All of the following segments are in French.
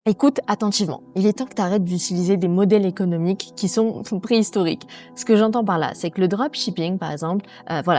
Écoute attentivement. Il est temps que tu arrêtes d'utiliser des modèles économiques qui sont préhistoriques. Ce que j'entends par là, c'est que le dropshipping, par exemple,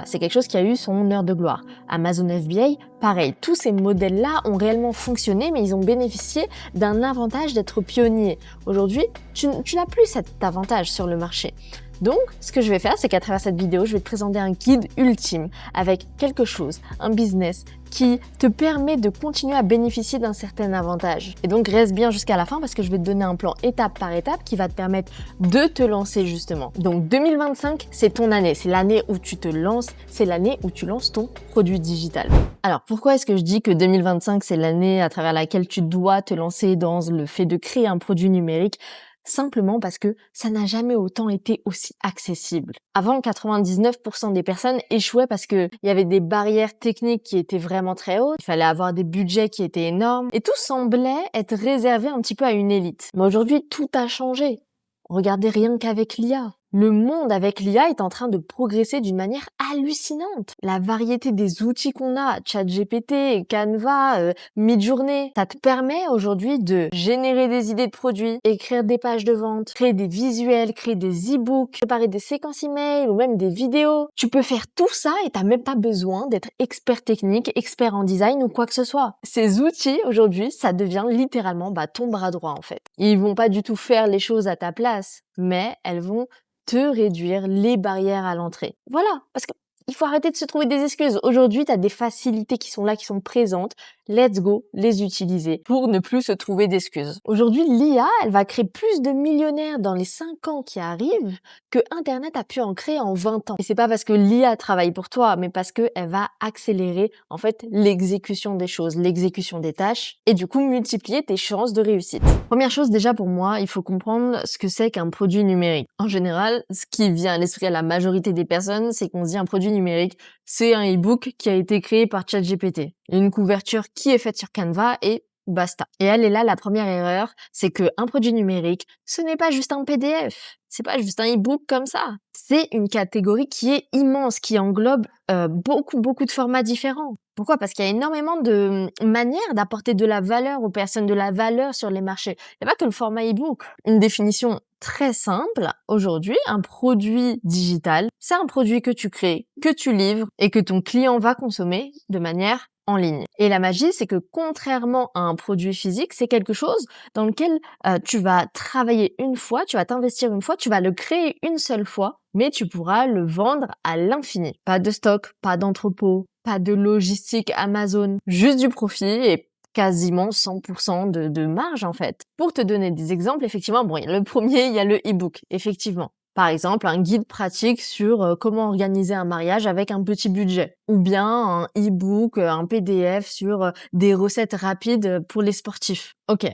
c'est quelque chose qui a eu son heure de gloire. Amazon FBA, pareil. Tous ces modèles-là ont réellement fonctionné, mais ils ont bénéficié d'un avantage d'être pionniers. Aujourd'hui, tu n'as plus cet avantage sur le marché. Donc, ce que je vais faire, c'est qu'à travers cette vidéo, je vais te présenter un guide ultime avec quelque chose, un business qui te permet de continuer à bénéficier d'un certain avantage. Et donc, reste bien jusqu'à la fin parce que je vais te donner un plan étape par étape qui va te permettre de te lancer justement. Donc, 2025, c'est ton année. C'est l'année où tu te lances. C'est l'année où tu lances ton produit digital. Alors, pourquoi est-ce que je dis que 2025, c'est l'année à travers laquelle tu dois te lancer dans le fait de créer un produit numérique? Simplement parce que ça n'a jamais autant été aussi accessible. Avant, 99% des personnes échouaient parce que il y avait des barrières techniques qui étaient vraiment très hautes, il fallait avoir des budgets qui étaient énormes, et tout semblait être réservé un petit peu à une élite. Mais aujourd'hui, tout a changé. Regardez rien qu'avec l'IA. Le monde avec l'IA est en train de progresser d'une manière hallucinante. La variété des outils qu'on a, ChatGPT, Canva, Midjourney, ça te permet aujourd'hui de générer des idées de produits, écrire des pages de vente, créer des visuels, créer des e-books, préparer des séquences email ou même des vidéos. Tu peux faire tout ça et t'as même pas besoin d'être expert technique, expert en design ou quoi que ce soit. Ces outils aujourd'hui, ça devient littéralement ton bras droit en fait. Ils vont pas du tout faire les choses à ta place, mais elles vont te réduire les barrières à l'entrée. Voilà, parce que il faut arrêter de se trouver des excuses. Aujourd'hui, tu as des facilités qui sont là, qui sont présentes. Let's go, les utiliser pour ne plus se trouver d'excuses. Aujourd'hui, l'IA, elle va créer plus de millionnaires dans les 5 ans qui arrivent que Internet a pu en créer en 20 ans. Et c'est pas parce que l'IA travaille pour toi, mais parce qu'elle va accélérer, en fait, l'exécution des choses, l'exécution des tâches, et du coup, multiplier tes chances de réussite. Première chose, déjà, pour moi, il faut comprendre ce que c'est qu'un produit numérique. En général, ce qui vient à l'esprit à la majorité des personnes, c'est qu'on se dit un produit numérique, c'est un e-book qui a été créé par ChatGPT. Une couverture qui est faite sur Canva et basta. Et elle est là, la première erreur, c'est que un produit numérique, ce n'est pas juste un PDF. C'est pas juste un e-book comme ça. C'est une catégorie qui est immense, qui englobe beaucoup de formats différents. Pourquoi? Parce qu'il y a énormément de manières d'apporter de la valeur aux personnes, de la valeur sur les marchés. Il n'y a pas que le format e-book. Une définition très simple, aujourd'hui, un produit digital, c'est un produit que tu crées, que tu livres et que ton client va consommer de manière en ligne. Et la magie, c'est que contrairement à un produit physique, c'est quelque chose dans lequel tu vas travailler une fois, tu vas t'investir une fois, tu vas le créer une seule fois, mais tu pourras le vendre à l'infini. Pas de stock, pas d'entrepôt, pas de logistique Amazon, juste du profit et quasiment 100% de marge en fait. Pour te donner des exemples, effectivement, le premier, il y a le e-book, effectivement. Par exemple, un guide pratique sur comment organiser un mariage avec un petit budget. Ou bien un e-book, un PDF sur des recettes rapides pour les sportifs. Ok.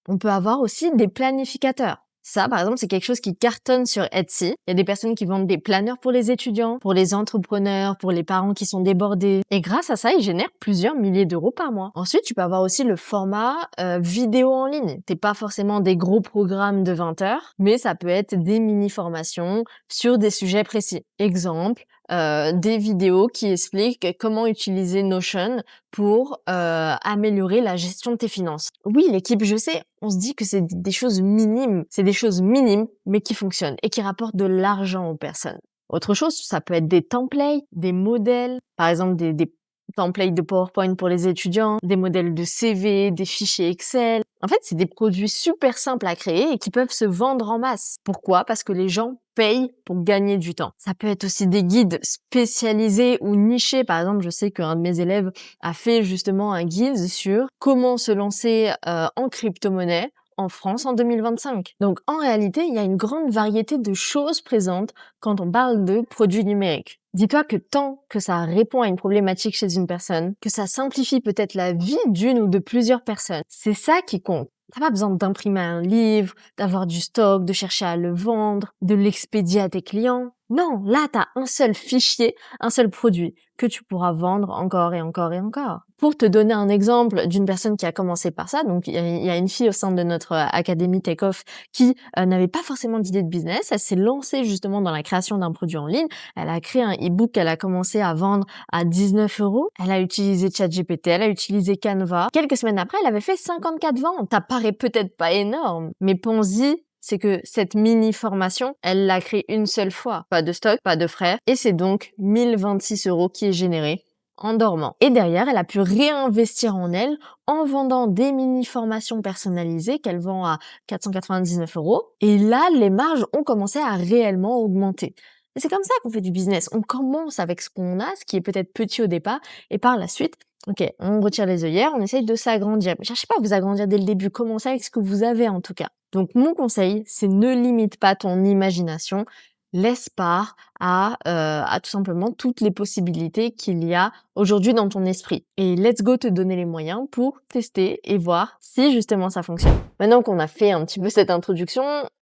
On peut avoir aussi des planificateurs. Ça, par exemple, c'est quelque chose qui cartonne sur Etsy. Il y a des personnes qui vendent des planeurs pour les étudiants, pour les entrepreneurs, pour les parents qui sont débordés. Et grâce à ça, ils génèrent plusieurs milliers d'euros par mois. Ensuite, tu peux avoir aussi le format vidéo en ligne. T'es pas forcément des gros programmes de 20 heures, mais ça peut être des mini-formations sur des sujets précis. Exemple, des vidéos qui expliquent comment utiliser Notion pour améliorer la gestion de tes finances. Oui, l'équipe, je sais, on se dit que c'est des choses minimes. C'est des choses minimes, mais qui fonctionnent et qui rapportent de l'argent aux personnes. Autre chose, ça peut être des templates, des modèles, par exemple des templates de PowerPoint pour les étudiants, des modèles de CV, des fichiers Excel. En fait, c'est des produits super simples à créer et qui peuvent se vendre en masse. Pourquoi? Parce que les gens payent pour gagner du temps. Ça peut être aussi des guides spécialisés ou nichés. Par exemple, je sais qu'un de mes élèves a fait justement un guide sur comment se lancer en crypto-monnaie en France en 2025. Donc en réalité, il y a une grande variété de choses présentes quand on parle de produits numériques. Dis-toi que tant que ça répond à une problématique chez une personne, que ça simplifie peut-être la vie d'une ou de plusieurs personnes, c'est ça qui compte. T'as pas besoin d'imprimer un livre, d'avoir du stock, de chercher à le vendre, de l'expédier à tes clients. Non, là, tu as un seul fichier, un seul produit que tu pourras vendre encore et encore et encore. Pour te donner un exemple d'une personne qui a commencé par ça, donc il y a une fille au sein de notre académie Take-Off qui n'avait pas forcément d'idée de business. Elle s'est lancée justement dans la création d'un produit en ligne. Elle a créé un e-book qu'elle a commencé à vendre à 19 euros. Elle a utilisé ChatGPT, elle a utilisé Canva. Quelques semaines après, elle avait fait 54 ventes. Ça paraît peut-être pas énorme, mais pense-y, c'est que cette mini formation, elle l'a créée une seule fois. Pas de stock, pas de frais. Et c'est donc 1026 euros qui est généré en dormant. Et derrière, elle a pu réinvestir en elle en vendant des mini formations personnalisées qu'elle vend à 499 euros. Et là, les marges ont commencé à réellement augmenter. Et c'est comme ça qu'on fait du business. On commence avec ce qu'on a, ce qui est peut-être petit au départ, et par la suite, ok, on retire les œillères, on essaye de s'agrandir. Mais cherchez pas à vous agrandir dès le début. Commencez avec ce que vous avez en tout cas. Donc mon conseil, c'est ne limite pas ton imagination. Laisse part à tout simplement toutes les possibilités qu'il y a aujourd'hui dans ton esprit. Et let's go te donner les moyens pour tester et voir si justement ça fonctionne. Maintenant qu'on a fait un petit peu cette introduction,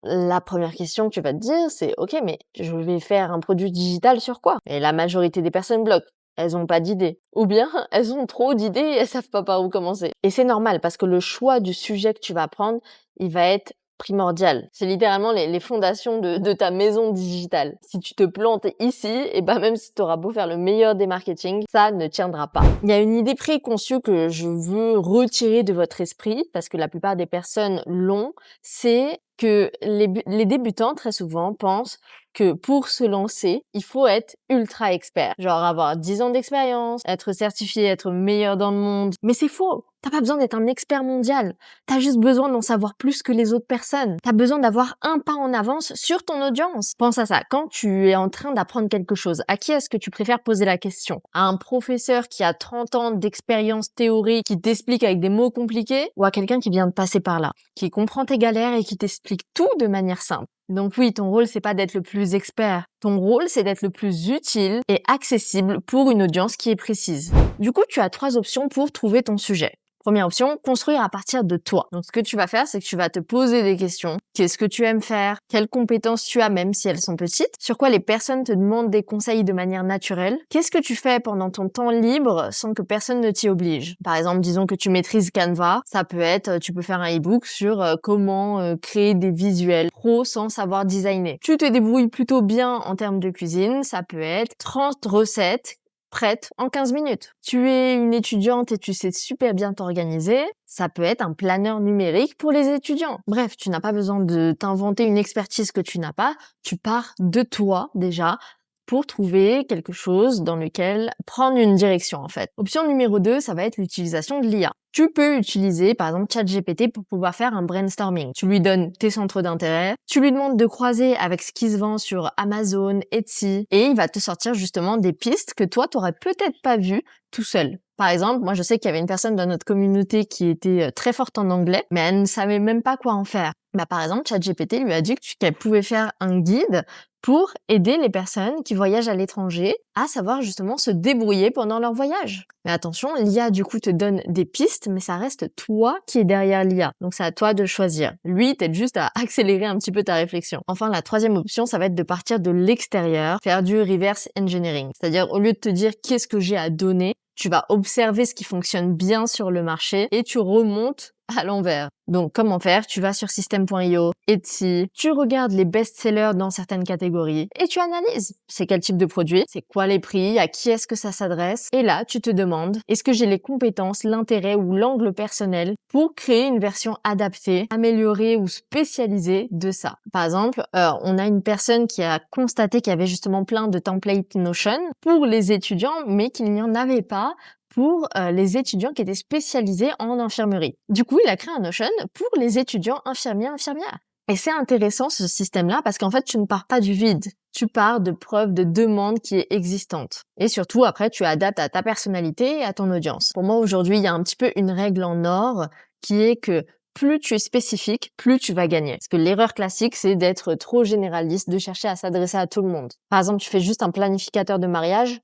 la première question que tu vas te dire, c'est ok, mais je vais faire un produit digital sur quoi? Et la majorité des personnes bloquent. Elles ont pas d'idées. Ou bien, elles ont trop d'idées et elles savent pas par où commencer. Et c'est normal parce que le choix du sujet que tu vas prendre, il va être primordial. C'est littéralement les fondations de ta maison digitale. Si tu te plantes ici, et ben même si tu auras beau faire le meilleur des marketing, ça ne tiendra pas. Il y a une idée préconçue que je veux retirer de votre esprit, parce que la plupart des personnes l'ont, c'est que les débutants, très souvent, pensent que pour se lancer, il faut être ultra expert. Genre avoir 10 ans d'expérience, être certifié, être meilleur dans le monde. Mais c'est faux. T'as pas besoin d'être un expert mondial. T'as juste besoin d'en savoir plus que les autres personnes. T'as besoin d'avoir un pas en avance sur ton audience. Pense à ça. Quand tu es en train d'apprendre quelque chose, à qui est-ce que tu préfères poser la question? À un professeur qui a 30 ans d'expérience théorique, qui t'explique avec des mots compliqués, ou à quelqu'un qui vient de passer par là, qui comprend tes galères et qui t'explique tout de manière simple? Donc oui, ton rôle, c'est pas d'être le plus expert. Ton rôle, c'est d'être le plus utile et accessible pour une audience qui est précise. Du coup, tu as 3 options pour trouver ton sujet. Première option, construire à partir de toi. Donc, ce que tu vas faire, c'est que tu vas te poser des questions. Qu'est-ce que tu aimes faire? Quelles compétences tu as, même si elles sont petites? Sur quoi les personnes te demandent des conseils de manière naturelle? Qu'est-ce que tu fais pendant ton temps libre sans que personne ne t'y oblige? Par exemple, disons que tu maîtrises Canva. Ça peut être, tu peux faire un e-book sur comment créer des visuels pro sans savoir designer. Tu te débrouilles plutôt bien en termes de cuisine. Ça peut être 30 recettes prête en 15 minutes. Tu es une étudiante et tu sais super bien t'organiser, ça peut être un planeur numérique pour les étudiants. Bref, tu n'as pas besoin de t'inventer une expertise que tu n'as pas, tu pars de toi déjà pour trouver quelque chose dans lequel prendre une direction en fait. Option numéro 2, ça va être l'utilisation de l'IA. Tu peux utiliser par exemple ChatGPT pour pouvoir faire un brainstorming. Tu lui donnes tes centres d'intérêt, tu lui demandes de croiser avec ce qui se vend sur Amazon, Etsy, et il va te sortir justement des pistes que toi t'aurais peut-être pas vues tout seul. Par exemple, moi je sais qu'il y avait une personne dans notre communauté qui était très forte en anglais, mais elle ne savait même pas quoi en faire. Bah, par exemple, ChatGPT lui a dit qu'elle pouvait faire un guide pour aider les personnes qui voyagent à l'étranger à savoir justement se débrouiller pendant leur voyage. Mais attention, l'IA du coup te donne des pistes, mais ça reste toi qui es derrière l'IA. Donc c'est à toi de choisir. Lui, t'aide juste à accélérer un petit peu ta réflexion. Enfin, la troisième option, ça va être de partir de l'extérieur, faire du reverse engineering. C'est-à-dire, au lieu de te dire qu'est-ce que j'ai à donner, tu vas observer ce qui fonctionne bien sur le marché et tu remontes à l'envers. Donc, comment faire? Tu vas sur System.io, Etsy, tu regardes les best-sellers dans certaines catégories et tu analyses. C'est quel type de produit? C'est quoi les prix? À qui est-ce que ça s'adresse? Et là, tu te demandes, est-ce que j'ai les compétences, l'intérêt ou l'angle personnel pour créer une version adaptée, améliorée ou spécialisée de ça? Par exemple, on a une personne qui a constaté qu'il y avait justement plein de templates Notion pour les étudiants, mais qu'il n'y en avait pas pour les étudiants qui étaient spécialisés en infirmerie. Du coup, il a créé un Notion pour les étudiants infirmières. Et c'est intéressant ce système-là parce qu'en fait, tu ne pars pas du vide. Tu pars de preuves de demande qui est existante. Et surtout, après, tu adaptes à ta personnalité et à ton audience. Pour moi, aujourd'hui, il y a un petit peu une règle en or qui est que plus tu es spécifique, plus tu vas gagner. Parce que l'erreur classique, c'est d'être trop généraliste, de chercher à s'adresser à tout le monde. Par exemple, tu fais juste un planificateur de mariage.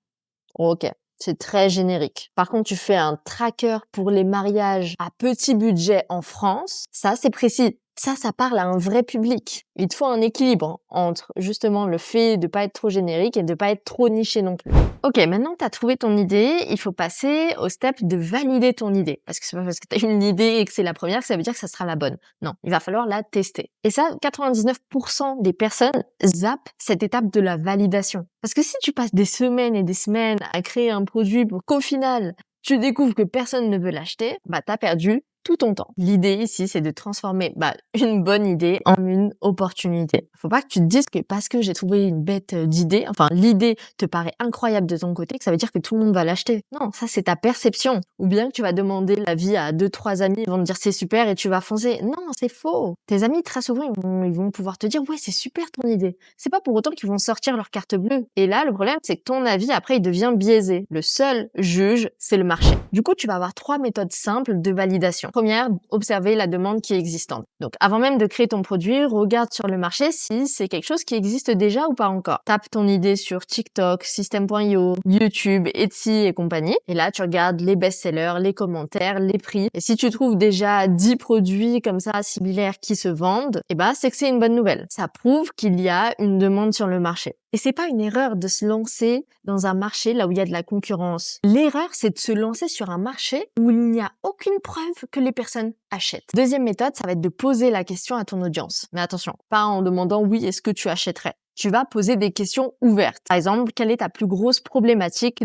Ok, c'est très générique. Par contre, tu fais un tracker pour les mariages à petit budget en France. Ça, c'est précis. Ça parle à un vrai public. Il te faut un équilibre entre justement le fait de pas être trop générique et de pas être trop niché non plus. Ok, maintenant que tu as trouvé ton idée, il faut passer au step de valider ton idée. Parce que c'est pas parce que tu as une idée et que c'est la première que ça veut dire que ça sera la bonne. Non, il va falloir la tester. Et ça, 99% des personnes zappent cette étape de la validation. Parce que si tu passes des semaines et des semaines à créer un produit pour qu'au final, tu découvres que personne ne veut l'acheter, bah t'as perdu tout ton temps. L'idée ici, c'est de transformer une bonne idée en une opportunité. Faut pas que tu te dises que parce que j'ai trouvé une bête d'idée, enfin l'idée te paraît incroyable de ton côté, que ça veut dire que tout le monde va l'acheter. Non, ça c'est ta perception. Ou bien que tu vas demander l'avis à deux, trois amis, ils vont te dire c'est super et tu vas foncer. Non, c'est faux. Tes amis, très souvent, ils vont pouvoir te dire ouais, c'est super ton idée. C'est pas pour autant qu'ils vont sortir leur carte bleue. Et là, le problème, c'est que ton avis, après, il devient biaisé. Le seul juge, c'est le marché. Du coup, tu vas avoir 3 méthodes simples de validation. Première, observer la demande qui est existante. Donc, avant même de créer ton produit, regarde sur le marché si c'est quelque chose qui existe déjà ou pas encore. Tape ton idée sur TikTok, System.io, YouTube, Etsy et compagnie. Et là, tu regardes les best-sellers, les commentaires, les prix. Et si tu trouves déjà 10 produits comme ça similaires qui se vendent, c'est que c'est une bonne nouvelle. Ça prouve qu'il y a une demande sur le marché. Et c'est pas une erreur de se lancer dans un marché là où il y a de la concurrence. L'erreur, c'est de se lancer sur un marché où il n'y a aucune preuve que les personnes achètent. Deuxième méthode, ça va être de poser la question à ton audience. Mais attention, pas en demandant oui, est-ce que tu achèterais? Tu vas poser des questions ouvertes. Par exemple, quelle est ta plus grosse problématique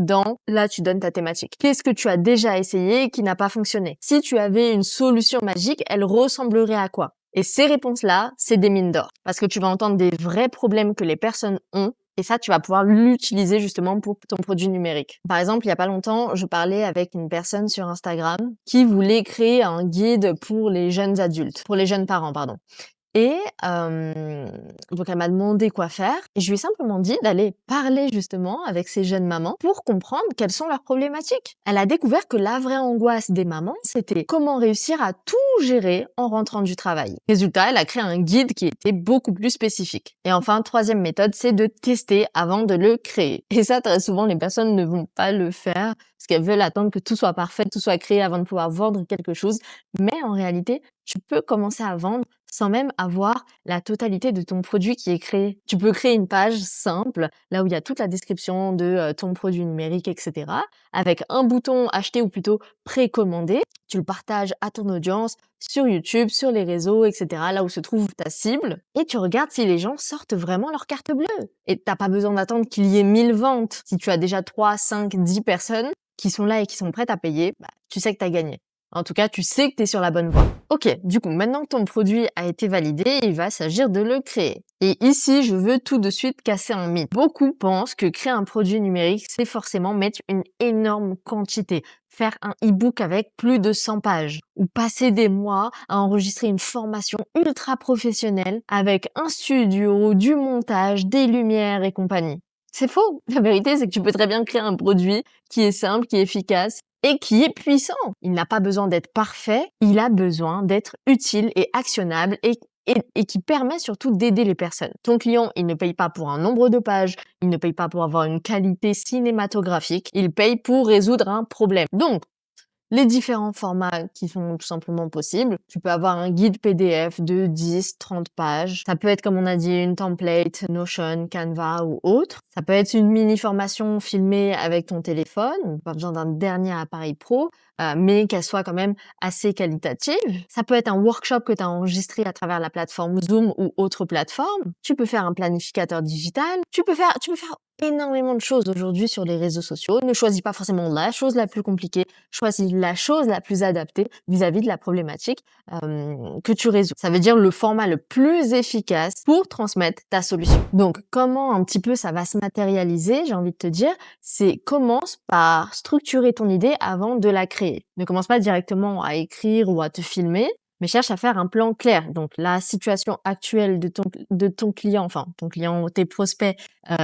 là, tu donnes ta thématique. Qu'est-ce que tu as déjà essayé et qui n'a pas fonctionné? Si tu avais une solution magique, elle ressemblerait à quoi? Et ces réponses-là, c'est des mines d'or. Parce que tu vas entendre des vrais problèmes que les personnes ont. Et ça, tu vas pouvoir l'utiliser justement pour ton produit numérique. Par exemple, il y a pas longtemps, je parlais avec une personne sur Instagram qui voulait créer un guide pour les jeunes adultes, pour les jeunes parents, pardon. Et donc elle m'a demandé quoi faire et je lui ai simplement dit d'aller parler justement avec ces jeunes mamans pour comprendre quelles sont leurs problématiques. Elle a découvert que la vraie angoisse des mamans, c'était comment réussir à tout gérer en rentrant du travail. Résultat, elle a créé un guide qui était beaucoup plus spécifique. Et enfin, troisième méthode, c'est de tester avant de le créer. Et ça, très souvent, les personnes ne vont pas le faire parce qu'elles veulent attendre que tout soit parfait, tout soit créé avant de pouvoir vendre quelque chose. Mais en réalité, tu peux commencer à vendre sans même avoir la totalité de ton produit qui est créé. Tu peux créer une page simple, là où il y a toute la description de ton produit numérique, etc. avec un bouton acheter ou plutôt précommander. Tu le partages à ton audience sur YouTube, sur les réseaux, etc. là où se trouve ta cible. Et tu regardes si les gens sortent vraiment leur carte bleue. Et t'as pas besoin d'attendre qu'il y ait 1000 ventes. Si tu as déjà 3, 5, 10 personnes qui sont là et qui sont prêtes à payer, tu sais que tu as gagné. En tout cas, tu sais que tu es sur la bonne voie. Ok, du coup, maintenant que ton produit a été validé, il va s'agir de le créer. Et ici, je veux tout de suite casser un mythe. Beaucoup pensent que créer un produit numérique, c'est forcément mettre une énorme quantité, faire un e-book avec plus de 100 pages, ou passer des mois à enregistrer une formation ultra professionnelle avec un studio, du montage, des lumières et compagnie. C'est faux. La vérité, c'est que tu peux très bien créer un produit qui est simple, qui est efficace, et qui est puissant. Il n'a pas besoin d'être parfait, il a besoin d'être utile et actionnable et qui permet surtout d'aider les personnes. Ton client, il ne paye pas pour un nombre de pages, il ne paye pas pour avoir une qualité cinématographique, il paye pour résoudre un problème. Donc, les différents formats qui sont tout simplement possibles. Tu peux avoir un guide PDF de 10, 30 pages. Ça peut être, comme on a dit, une template, Notion, Canva ou autre. Ça peut être une mini formation filmée avec ton téléphone. Pas besoin d'un dernier appareil pro, mais qu'elle soit quand même assez qualitative. Ça peut être un workshop que tu as enregistré à travers la plateforme Zoom ou autre plateforme. Tu peux faire un planificateur digital. Tu peux faire énormément de choses aujourd'hui sur les réseaux sociaux. Ne choisis pas forcément la chose la plus compliquée, choisis la chose la plus adaptée vis-à-vis de la problématique que tu résous. Ça veut dire le format le plus efficace pour transmettre ta solution. Donc, comment un petit peu ça va se matérialiser, j'ai envie de te dire, c'est commence par structurer ton idée avant de la créer. Ne commence pas directement à écrire ou à te filmer, mais cherche à faire un plan clair. Donc, la situation actuelle de ton client, enfin, ton client, tes prospects,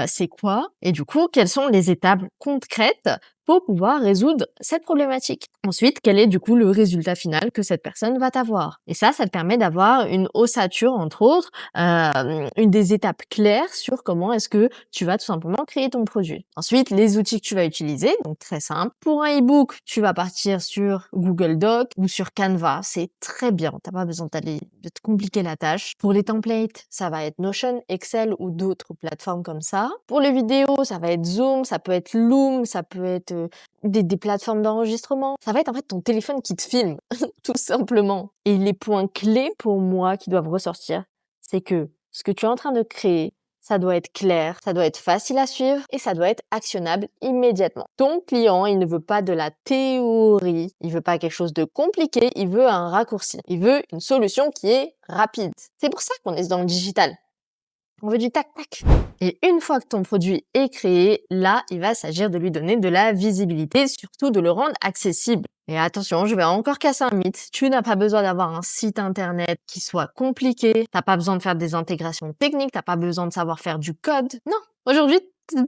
c'est quoi? Et du coup, quelles sont les étapes concrètes pour pouvoir résoudre cette problématique. Ensuite, quel est du coup le résultat final que cette personne va t'avoir? Et ça te permet d'avoir une ossature, entre autres, une des étapes claires sur comment est-ce que tu vas tout simplement créer ton produit. Ensuite, les outils que tu vas utiliser, donc très simple. Pour un e-book, tu vas partir sur Google Doc ou sur Canva. C'est très bien. T'as pas besoin de te compliquer la tâche. Pour les templates, ça va être Notion, Excel ou d'autres plateformes comme ça. Pour les vidéos, ça va être Zoom, ça peut être Loom, ça peut être des plateformes d'enregistrement. Ça va être en fait ton téléphone qui te filme, tout simplement. Et les points clés pour moi qui doivent ressortir, c'est que ce que tu es en train de créer, ça doit être clair, ça doit être facile à suivre et ça doit être actionnable immédiatement. Ton client, il ne veut pas de la théorie, il veut pas quelque chose de compliqué, il veut un raccourci, il veut une solution qui est rapide. C'est pour ça qu'on est dans le digital. On veut du tac-tac. Et une fois que ton produit est créé, là, il va s'agir de lui donner de la visibilité, surtout de le rendre accessible. Et attention, je vais encore casser un mythe. Tu n'as pas besoin d'avoir un site internet qui soit compliqué. T'as pas besoin de faire des intégrations techniques. T'as pas besoin de savoir faire du code. Non. Aujourd'hui,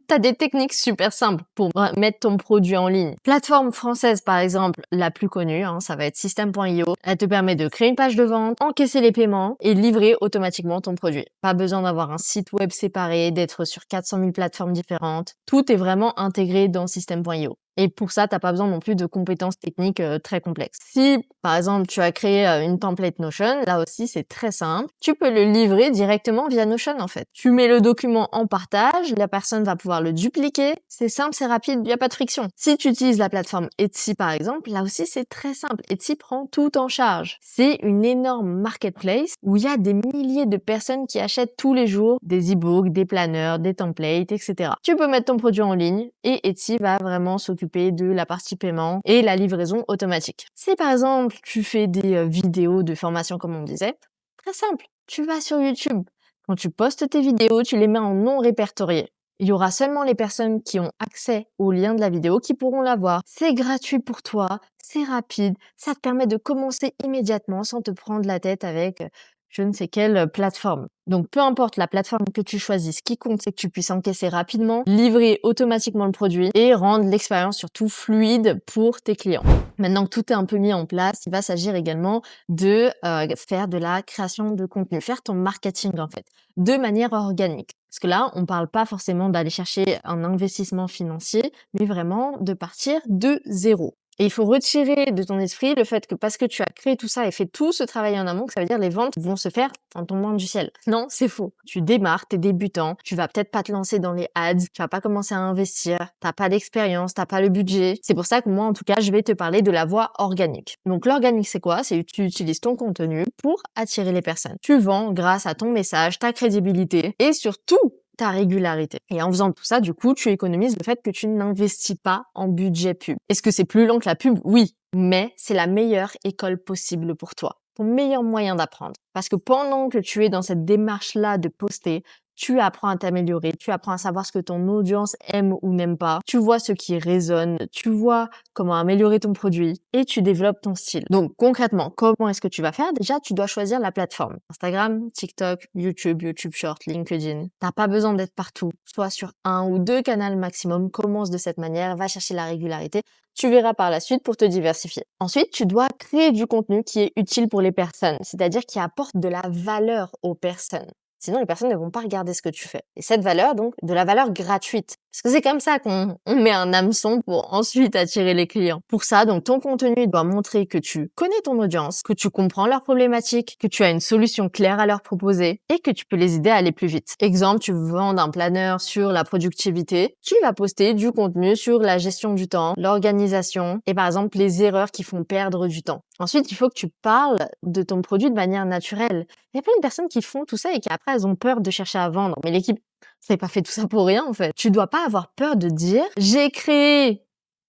t'as des techniques super simples pour mettre ton produit en ligne. Plateforme française, par exemple, la plus connue, ça va être System.io. Elle te permet de créer une page de vente, encaisser les paiements et livrer automatiquement ton produit. Pas besoin d'avoir un site web séparé, d'être sur 400 000 plateformes différentes. Tout est vraiment intégré dans System.io. Et pour ça, t'as pas besoin non plus de compétences techniques très complexes. Si, par exemple, tu as créé une template Notion, là aussi, c'est très simple. Tu peux le livrer directement via Notion, en fait. Tu mets le document en partage, la personne va pouvoir le dupliquer. C'est simple, c'est rapide, il n'y a pas de friction. Si tu utilises la plateforme Etsy, par exemple, là aussi, c'est très simple. Etsy prend tout en charge. C'est une énorme marketplace où il y a des milliers de personnes qui achètent tous les jours des e-books, des planners, des templates, etc. Tu peux mettre ton produit en ligne et Etsy va vraiment s'occuper de la partie paiement et la livraison automatique. Si par exemple tu fais des vidéos de formation comme on disait, très simple, tu vas sur YouTube. Quand tu postes tes vidéos, tu les mets en non répertorié. Il y aura seulement les personnes qui ont accès au lien de la vidéo qui pourront la voir. C'est gratuit pour toi, c'est rapide, ça te permet de commencer immédiatement sans te prendre la tête avec je ne sais quelle plateforme. Donc, peu importe la plateforme que tu choisisses, ce qui compte, c'est que tu puisses encaisser rapidement, livrer automatiquement le produit et rendre l'expérience surtout fluide pour tes clients. Maintenant que tout est un peu mis en place, il va s'agir également de faire de la création de contenu, faire ton marketing en fait, de manière organique. Parce que là, on parle pas forcément d'aller chercher un investissement financier, mais vraiment de partir de zéro. Et il faut retirer de ton esprit le fait que parce que tu as créé tout ça et fait tout ce travail en amont, que ça veut dire les ventes vont se faire en tombant du ciel. Non, c'est faux. Tu démarres, t'es débutant, tu vas peut-être pas te lancer dans les ads, tu vas pas commencer à investir, t'as pas d'expérience, t'as pas le budget. C'est pour ça que moi, en tout cas, je vais te parler de la voie organique. Donc l'organique, c'est quoi? C'est que tu utilises ton contenu pour attirer les personnes. Tu vends grâce à ton message, ta crédibilité et surtout ta régularité. Et en faisant tout ça, du coup, tu économises le fait que tu n'investis pas en budget pub. Est-ce que c'est plus lent que la pub? Oui, mais c'est la meilleure école possible pour toi. Ton meilleur moyen d'apprendre. Parce que pendant que tu es dans cette démarche-là de poster, tu apprends à t'améliorer, tu apprends à savoir ce que ton audience aime ou n'aime pas, tu vois ce qui résonne, tu vois comment améliorer ton produit et tu développes ton style. Donc concrètement, comment est-ce que tu vas faire? Déjà, tu dois choisir la plateforme. Instagram, TikTok, YouTube, YouTube Short, LinkedIn. T'as pas besoin d'être partout. Soit sur un ou deux canaux maximum. Commence de cette manière, va chercher la régularité. Tu verras par la suite pour te diversifier. Ensuite, tu dois créer du contenu qui est utile pour les personnes, c'est-à-dire qui apporte de la valeur aux personnes. Sinon, les personnes ne vont pas regarder ce que tu fais. Et cette valeur, donc, de la valeur gratuite. Parce que c'est comme ça qu'on met un hameçon pour ensuite attirer les clients. Pour ça, donc, ton contenu doit montrer que tu connais ton audience, que tu comprends leurs problématiques, que tu as une solution claire à leur proposer et que tu peux les aider à aller plus vite. Exemple, tu vends un planeur sur la productivité, tu vas poster du contenu sur la gestion du temps, l'organisation et par exemple les erreurs qui font perdre du temps. Ensuite, il faut que tu parles de ton produit de manière naturelle. Il y a plein de personnes qui font tout ça et qui après, elles ont peur de chercher à vendre. Mais l'équipe, ça n'est pas fait tout ça pour rien, en fait. Tu dois pas avoir peur de dire, j'ai créé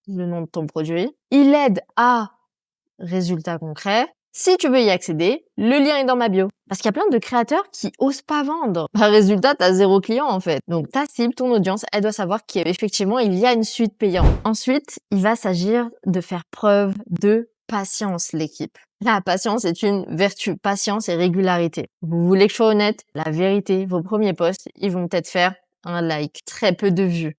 le nom de ton produit. Il aide à résultat concret. Si tu veux y accéder, le lien est dans ma bio. Parce qu'il y a plein de créateurs qui osent pas vendre. Par résultat, t'as 0 client, en fait. Donc, ta cible, ton audience, elle doit savoir qu'effectivement, il y a une suite payante. Ensuite, il va s'agir de faire preuve de patience, l'équipe. La patience est une vertu. Patience et régularité. Vous voulez que je sois honnête? La vérité, vos premiers posts, ils vont peut-être faire un like. Très peu de vues.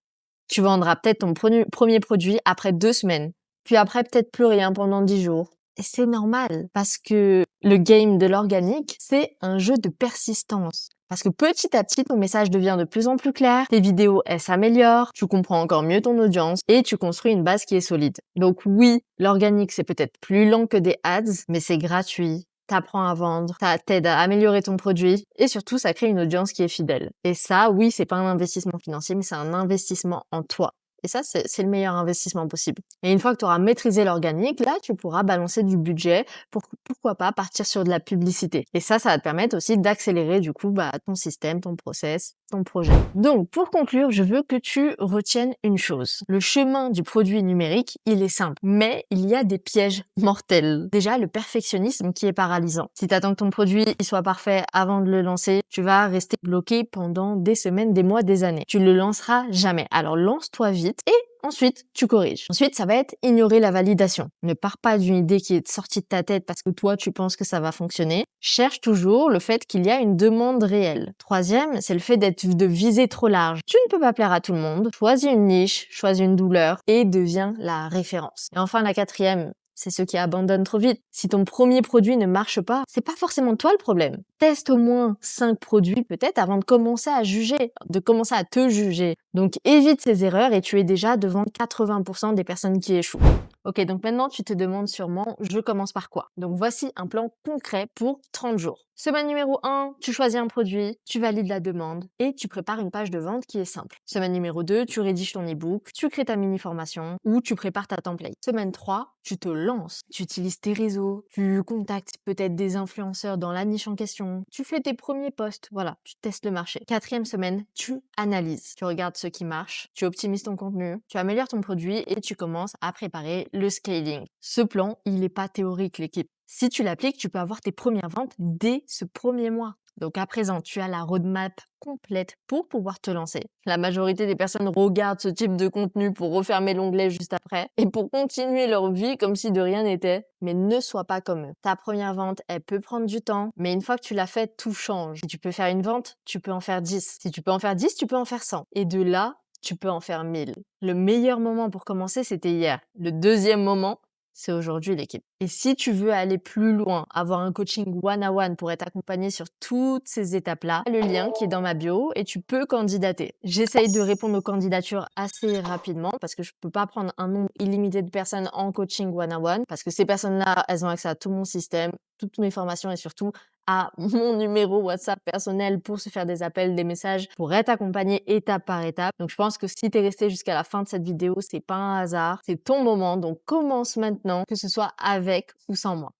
Tu vendras peut-être ton premier produit après 2 semaines, puis après peut-être plus rien pendant 10 jours. Et c'est normal parce que le game de l'organique, c'est un jeu de persistance. Parce que petit à petit, ton message devient de plus en plus clair, tes vidéos, elles s'améliorent, tu comprends encore mieux ton audience et tu construis une base qui est solide. Donc oui, l'organique, c'est peut-être plus lent que des ads, mais c'est gratuit. T'apprends à vendre, ça t'aide à améliorer ton produit et surtout, ça crée une audience qui est fidèle. Et ça, oui, c'est pas un investissement financier, mais c'est un investissement en toi. Et ça, c'est le meilleur investissement possible. Et une fois que tu auras maîtrisé l'organique, là, tu pourras balancer du budget pour, pourquoi pas, partir sur de la publicité. Et ça va te permettre aussi d'accélérer, du coup, ton système, ton process, ton projet. Donc, pour conclure, je veux que tu retiennes une chose. Le chemin du produit numérique, il est simple, mais il y a des pièges mortels. Déjà, le perfectionnisme qui est paralysant. Si tu attends que ton produit il soit parfait avant de le lancer, tu vas rester bloqué pendant des semaines, des mois, des années. Tu le lanceras jamais. Alors, lance-toi vite et ensuite, tu corriges. Ensuite, ça va être ignorer la validation. Ne pars pas d'une idée qui est sortie de ta tête parce que toi, tu penses que ça va fonctionner. Cherche toujours le fait qu'il y a une demande réelle. Troisième, c'est le fait de viser trop large. Tu ne peux pas plaire à tout le monde. Choisis une niche, choisis une douleur et deviens la référence. Et enfin, la quatrième, c'est ceux qui abandonnent trop vite. Si ton premier produit ne marche pas, c'est pas forcément toi le problème. Teste au moins 5 produits peut-être avant de commencer à juger, de commencer à te juger. Donc évite ces erreurs et tu es déjà devant 80% des personnes qui échouent. Ok, donc maintenant tu te demandes sûrement, je commence par quoi? Donc voici un plan concret pour 30 jours. Semaine numéro 1, tu choisis un produit, tu valides la demande et tu prépares une page de vente qui est simple. Semaine numéro 2, tu rédiges ton e-book, tu crées ta mini-formation ou tu prépares ta template. Semaine 3, tu te lances, tu utilises tes réseaux, tu contactes peut-être des influenceurs dans la niche en question, tu fais tes premiers posts, voilà, tu testes le marché. Quatrième semaine, tu analyses, tu regardes ce qui marche, tu optimises ton contenu, tu améliores ton produit et tu commences à préparer le scaling. Ce plan, il n'est pas théorique, l'équipe. Si tu l'appliques, tu peux avoir tes premières ventes dès ce premier mois. Donc à présent, tu as la roadmap complète pour pouvoir te lancer. La majorité des personnes regardent ce type de contenu pour refermer l'onglet juste après et pour continuer leur vie comme si de rien n'était. Mais ne sois pas comme eux. Ta première vente, elle peut prendre du temps, mais une fois que tu l'as fait, tout change. Si tu peux faire une vente, tu peux en faire 10. Si tu peux en faire 10, tu peux en faire 100. Et de là, tu peux en faire 1000. Le meilleur moment pour commencer, c'était hier. Le deuxième moment, c'est aujourd'hui l'équipe. Et si tu veux aller plus loin, avoir un coaching one-on-one pour être accompagné sur toutes ces étapes-là, le lien qui est dans ma bio et tu peux candidater. J'essaye de répondre aux candidatures assez rapidement parce que je peux pas prendre un nombre illimité de personnes en coaching one-on-one parce que ces personnes-là, elles ont accès à tout mon système, toutes mes formations et surtout à mon numéro WhatsApp personnel pour se faire des appels, des messages, pour être accompagné étape par étape. Donc je pense que si tu es resté jusqu'à la fin de cette vidéo, c'est pas un hasard, c'est ton moment. Donc commence maintenant, que ce soit avec ou sans moi.